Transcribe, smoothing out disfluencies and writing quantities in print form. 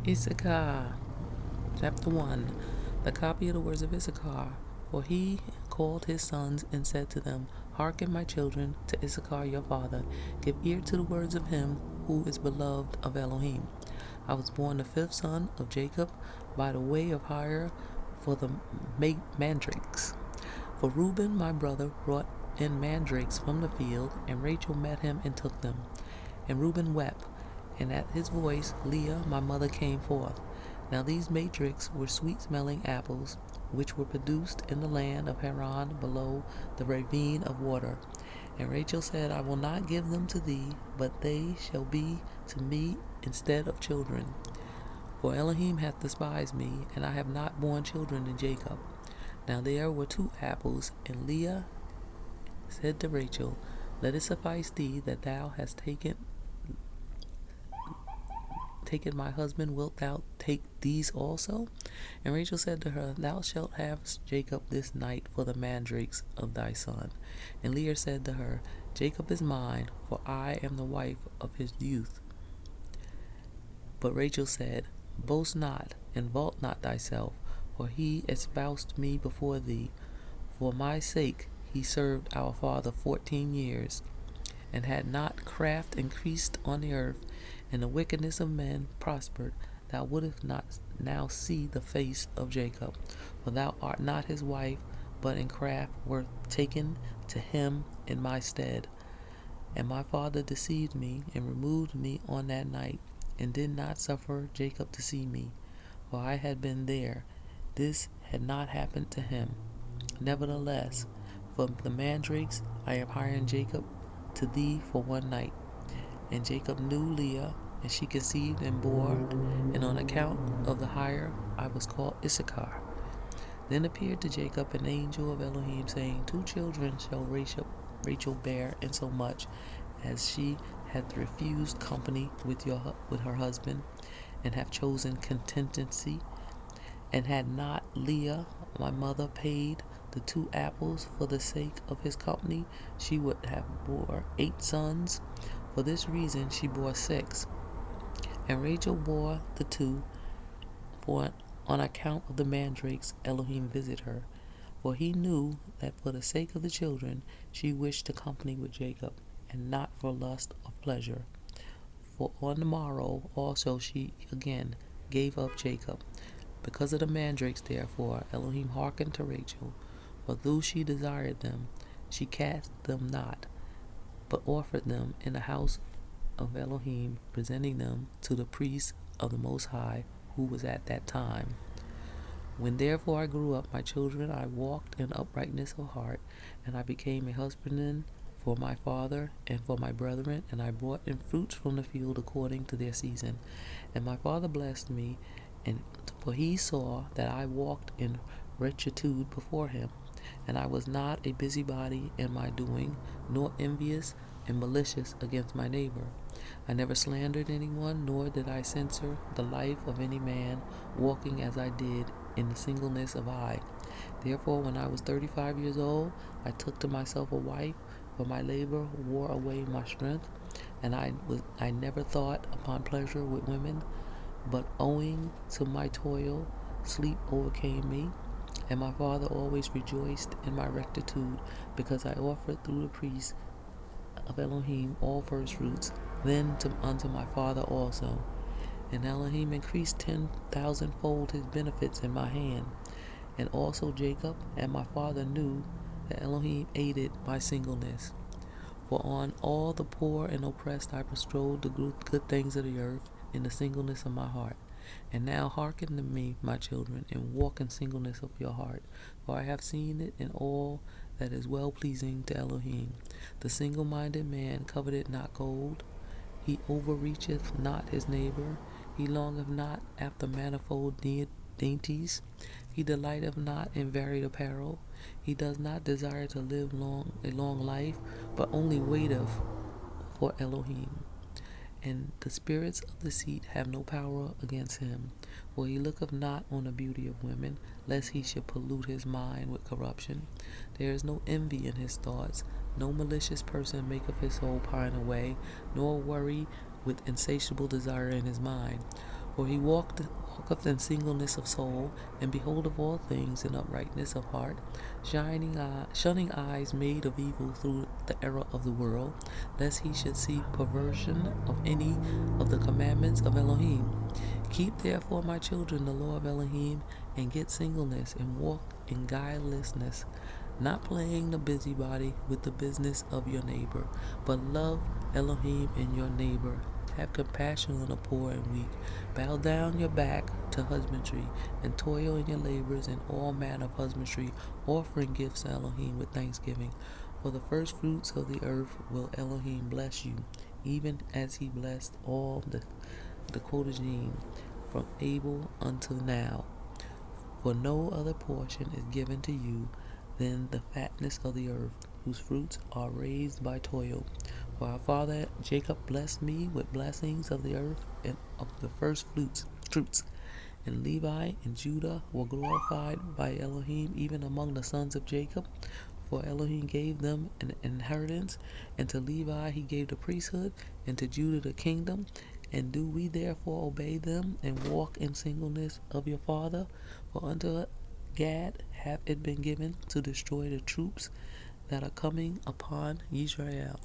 Issachar, chapter 1. The copy of the words of Issachar. For he called his sons and said to them, Hearken, my children, to Issachar your father. Give ear to the words of him who is beloved of Elohim. I was born the fifth son of Jacob by the way of hire for the mandrakes. For Reuben, my brother, brought in mandrakes from the field, and Rachel met him and took them. And Reuben wept, and at his voice Leah, my mother, came forth. Now these mandrakes were sweet-smelling apples, which were produced in the land of Haran below the ravine of water. And Rachel said, I will not give them to thee, but they shall be to me instead of children. For Elohim hath despised me, and I have not borne children in Jacob. Now there were 2 apples, and Leah said to Rachel, Let it suffice thee that thou hast taken my husband, wilt thou take these also? And Rachel said to her, Thou shalt have Jacob this night for the mandrakes of thy son. And Leah said to her, Jacob is mine, for I am the wife of his youth. But Rachel said, Boast not, and vault not thyself, for he espoused me before thee. For my sake he served our father 14 years, and had not craft increased on the earth, and the wickedness of men prospered, thou wouldest not now see the face of Jacob. For thou art not his wife, but in craft wert taken to him in my stead. And my father deceived me, and removed me on that night, and did not suffer Jacob to see me. For I had been there, this had not happened to him. Nevertheless, from the mandrakes I am hiring Jacob to thee for one night. And Jacob knew Leah, and she conceived and bore, and on account of the hire I was called Issachar. Then appeared to Jacob an angel of Elohim, saying, 2 children shall Rachel bear, insomuch as she hath refused company with her husband, and hath chosen contentancy. And had not Leah, my mother, paid the 2 apples for the sake of his company, she would have bore 8 sons. For this reason she bore 6. And Rachel bore the 2, for on account of the mandrakes Elohim visited her. For he knew that for the sake of the children she wished to company with Jacob, and not for lust of pleasure. For on the morrow also she again gave up Jacob. Because of the mandrakes, therefore, Elohim hearkened to Rachel. For though she desired them, she cast them not, but offered them in the house of Elohim, presenting them to the priest of the Most High, who was at that time. When therefore I grew up, my children, I walked in uprightness of heart, and I became a husbandman for my father and for my brethren, and I brought in fruits from the field according to their season. And my father blessed me, and for he saw that I walked in rectitude before him, and I was not a busybody in my doing, nor envious and malicious against my neighbor. I never slandered anyone, nor did I censure the life of any man, walking as I did in the singleness of eye. Therefore, when I was 35 years old, I took to myself a wife, for my labor wore away my strength, and I never thought upon pleasure with women, but owing to my toil, sleep overcame me. And my father always rejoiced in my rectitude, because I offered through the priest of Elohim all first fruits, then unto my father also. And Elohim increased 10,000-fold his benefits in my hand. And also Jacob and my father knew that Elohim aided my singleness. For on all the poor and oppressed I bestrode the good things of the earth in the singleness of my heart. And now hearken to me, my children, and walk in singleness of your heart. For I have seen it in all that is well-pleasing to Elohim. The single-minded man coveteth not gold. He overreacheth not his neighbor. He longeth not after manifold dainties. He delighteth not in varied apparel. He does not desire to live a long life, but only waiteth for Elohim. And the spirits of deceit have no power against him. For he looketh not on the beauty of women, lest he should pollute his mind with corruption. There is no envy in his thoughts. No malicious person maketh his soul pine away, nor worry with insatiable desire in his mind. For he walketh in singleness of soul, and beholdeth all things in uprightness of heart, shunning eyes made of evil through the error of the world, lest he should see perversion of any of the commandments of Elohim. Keep therefore, my children, the law of Elohim, and get singleness, and walk in guilelessness, not playing the busybody with the business of your neighbor, but love Elohim and your neighbor. Have compassion on the poor and weak. Bow down your back to husbandry, and toil in your labors in all manner of husbandry, offering gifts to Elohim with thanksgiving. For the first fruits of the earth will Elohim bless you, even as he blessed all the Kodajim from Abel until now. For no other portion is given to you than the fatness of the earth, whose fruits are raised by toil. For our father Jacob blessed me with blessings of the earth and of the first fruits. And Levi and Judah were glorified by Elohim even among the sons of Jacob. For Elohim gave them an inheritance, and to Levi he gave the priesthood, and to Judah the kingdom. And do we therefore obey them, and walk in singleness of your father? For unto Gad hath it been given to destroy the troops that are coming upon Israel.